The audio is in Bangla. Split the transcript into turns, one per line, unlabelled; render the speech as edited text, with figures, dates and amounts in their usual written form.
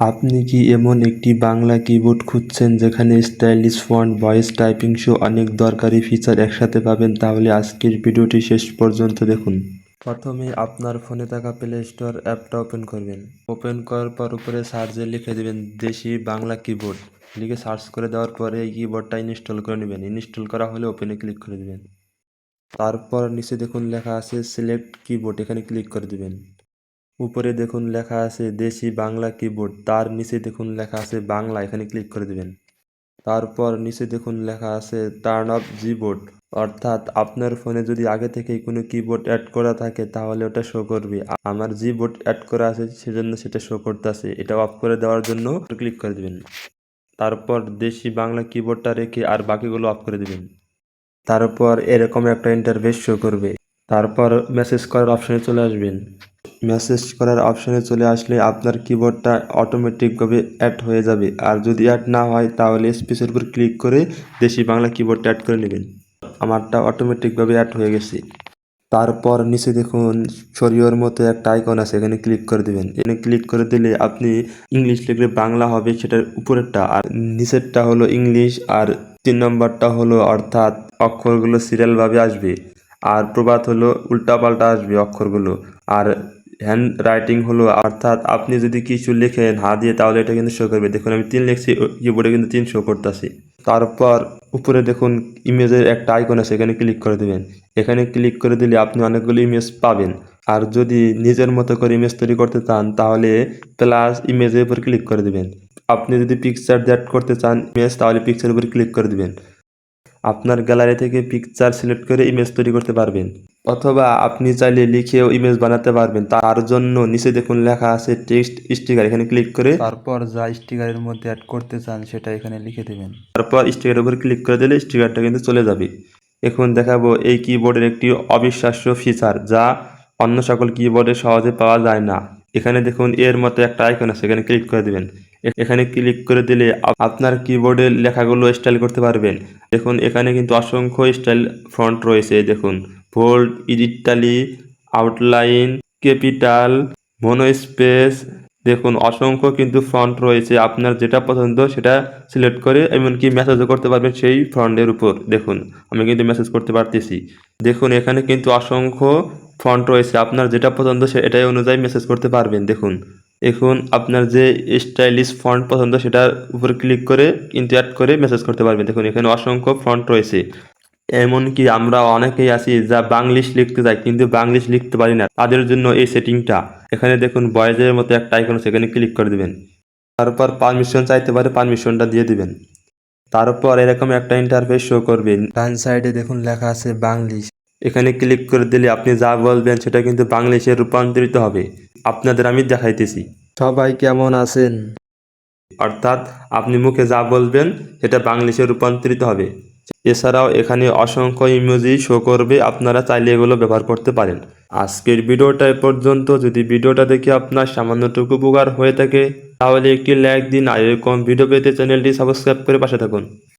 আপনি কি এমন একটি বাংলা কিবোর্ড খুঁজছেন যেখানে স্টাইলিশ ফন্ট, ভয়েস টাইপিং সহ অনেক দরকারি ফিচার একসাথে পাবেন? তাহলে আজকের ভিডিওটি শেষ পর্যন্ত দেখুন। প্রথমে আপনার ফোনে থাকা প্লে স্টোর অ্যাপটা ওপেন করবেন। ওপেন করার পর উপরে সার্চে লিখে দেবেন দেশি বাংলা কিবোর্ড। লিখে সার্চ করে দেওয়ার পরে এই কিবোর্ডটা ইনস্টল করে নেবেন। ইনস্টল করা হলে ওপেনে ক্লিক করে দেবেন। তারপর নিচে দেখুন লেখা আছে সিলেক্ট কিবোর্ড, এখানে ক্লিক করে দেবেন। উপরে দেখুন লেখা আছে দেশি বাংলা কিবোর্ড, তার নিচে দেখুন লেখা আছে বাংলা, এখানে ক্লিক করে দেবেন। তারপর নিচে দেখুন লেখা আছে টার্ন অফ জিবোর্ড, অর্থাৎ আপনার ফোনে যদি আগে থেকেই কোনো কিবোর্ড অ্যাড করা থাকে তাহলে ওটা শো করবে। আমার জিবোর্ড অ্যাড করা আছে সেজন্য সেটা শো করতেছে, এটা অফ করে দেওয়ার জন্য ক্লিক করে দেবেন। তারপর দেশি বাংলা কিবোর্ডটা রেখে আর বাকিগুলো অফ করে দেবেন। তারপর এরকম একটা ইন্টারফেস শো করবে। তারপর মেসেজ করার অপশনে চলে আসবেন। মেসেজ করার অপশনে চলে আসলে আপনার কিবোর্ডটা অটোমেটিকভাবে অ্যাড হয়ে যাবে। আর যদি অ্যাড না হয় তাহলে স্পেসের উপর ক্লিক করে দেশি বাংলা কিবোর্ডটা অ্যাড করে নেবেন। আমারটা অটোমেটিকভাবে অ্যাড হয়ে গেছে। তারপর নিচে দেখুন ছড়িওর মতো একটা আইকন আছে, এখানে ক্লিক করে দিবেন। এখানে ক্লিক করে দিলে আপনি ইংলিশ লিখলে বাংলা হবে সেটার উপরেরটা, আর নিচেরটা হলো ইংলিশ, আর 3 নম্বরটা হলো অর্থাৎ অক্ষরগুলো সিরিয়ালভাবে আসবে, আর প্রবাদ হলো উল্টাপাল্টা আসবে অক্ষরগুলো, আর হ্যান্ড রাইটিং হলো অর্থাৎ আপনি যদি কিছু লিখেন হাত দিয়ে তাহলে এটা কিন্তু শো করবে। দেখুন আমি 3 লিখছি, কিবোর্ডে কিন্তু 3 শো করতেছে। তারপর উপরে দেখুন ইমেজের একটা আইকন আছে, এখানে ক্লিক করে দেবেন। এখানে ক্লিক করে দিলে আপনি অনেকগুলো ইমেজ পাবেন। আর যদি নিজের মতো করে ইমেজ তৈরি করতে চান তাহলে প্লাস ইমেজের উপর ক্লিক করে দেবেন। আপনি যদি পিকচার অ্যাড করতে চান ইমেজ তাহলে পিকচারের উপর ক্লিক করে দিবেন। আপনার গ্যালারি থেকে পিকচার সিলেক্ট করে ইমেজ তৈরি করতে পারবেন, অথবা আপনি চাইলে লিখেও ইমেজ বানাতে পারবেন। তার জন্য নিচে দেখুন লেখা আছে টেক্সট স্টিকার, এখানে ক্লিক করে তারপর যা স্টিকারের মধ্যে অ্যাড করতে চান সেটা এখানে লিখে দেবেন। তারপর স্টিকারের উপর ক্লিক করে দিলে স্টিকারটা কিন্তু চলে যাবে। এখন দেখাবো এই কিবোর্ডের একটি অবিশ্বাস্য ফিচার যা অন্য সকল কিবোর্ডে সহজে পাওয়া যায় না। এখানে দেখুন এর মতো একটা আইকন আছে, এখানে ক্লিক করে দিবেন। এখানে ক্লিক করে দিলে আপনার কিবোর্ডের লেখাগুলো স্টাইল করতে পারবেন। দেখুন এখানে কিন্তু অসংখ্য স্টাইল ফন্ট রয়েছে। দেখুন bold, italic, outline, capital, mono space, দেখুন অসংখ্য কিন্তু ফন্ট রয়েছে। আপনার যেটা পছন্দ সেটা সিলেক্ট করে এমনকি মেসেজও করতে পারবেন সেই ফন্টের উপর। দেখুন আমি কিন্তু মেসেজ করতে পারতেছি। দেখুন এখানে কিন্তু অসংখ্য ফন্ট রয়েছে, আপনার যেটা পছন্দ সেটাই অনুযায়ী মেসেজ করতে পারবেন। দেখুন এখন আপনার যে স্টাইলিশ ফন্ট পছন্দ সেটার উপর ক্লিক করে কিন্তু অ্যাড করে মেসেজ করতে পারবেন। দেখুন এখানে অসংখ্য ফন্ট রয়েছে। এমনকি আমরা অনেকেই আছি যা বাংলিশ লিখতে চাই কিন্তু বাংলিশ লিখতে পারি না, তাদের জন্য এই সেটিংটা। এখানে দেখুন ভয়েসের মতো একটা আইকন আছে, এখানে ক্লিক করে দিবেন। তারপর পারমিশন চাইতে পারে, পারমিশনটা দিয়ে দিবেন। তারপর এরকম একটা ইন্টারফেস শো করবে। ডান সাইডে দেখুন লেখা আছে বাংলিশ, এখানে ক্লিক করে দিলে আপনি যা বলবেন সেটা কিন্তু বাংলিশে রূপান্তরিত হবে। আপনাদের আমি দেখাইতেছি। সবাই কেমন আছেন, অর্থাৎ আপনি মুখে যা বলবেন সেটা বাংলিশে রূপান্তরিত হবে। এছাড়াও এখানে অসংখ্য ইমোজি শো করবে, আপনারা চাইলে এগুলো ব্যবহার করতে পারেন। আজকের ভিডিওটা এ পর্যন্ত। যদি ভিডিওটা দেখে আপনার সামান্যটুকু উপকার হয়ে থাকে তাহলে একটি লাইক দিন, আর এরকম ভিডিও পেতে চ্যানেলটি সাবস্ক্রাইব করে পাশে থাকুন।